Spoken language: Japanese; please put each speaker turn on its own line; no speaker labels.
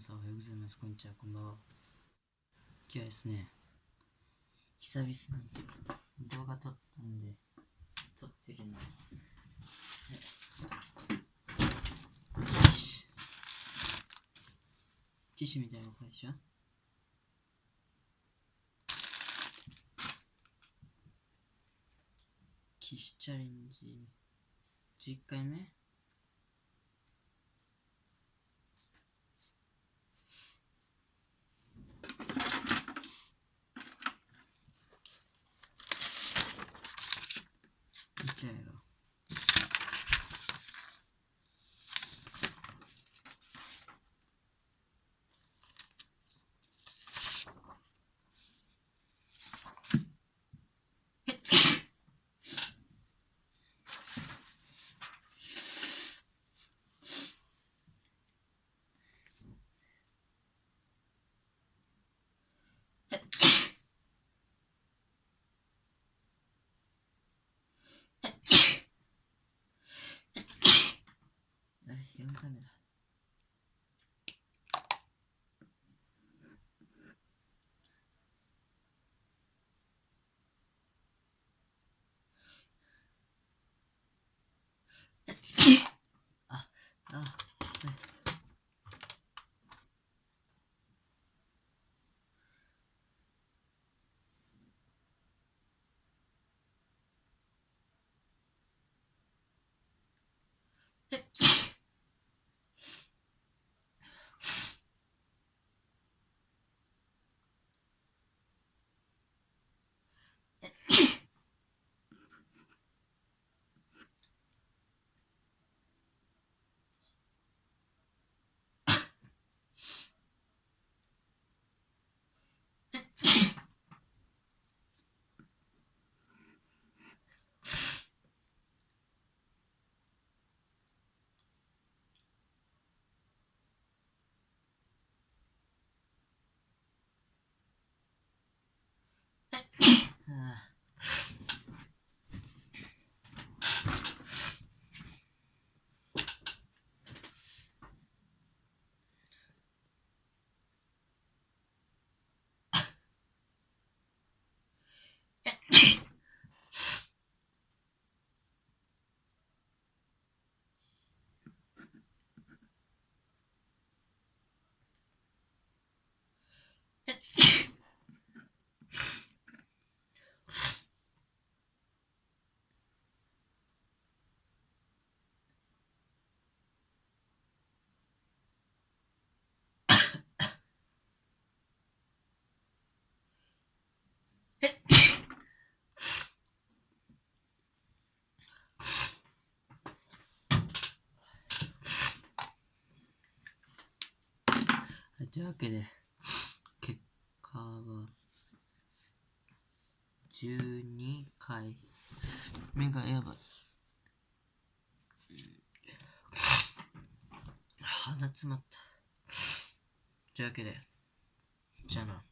さんおはようございます。こんにちは、こんばんは。今日はですね、久々に動画撮ったんで、撮ってるんで、ティッシュみたいな会社キッシュチャレンジ11回目見ちゃえよ。4回目だ。というわけで、結果は12回目がやばい。鼻詰まった。というわけで、じゃあな。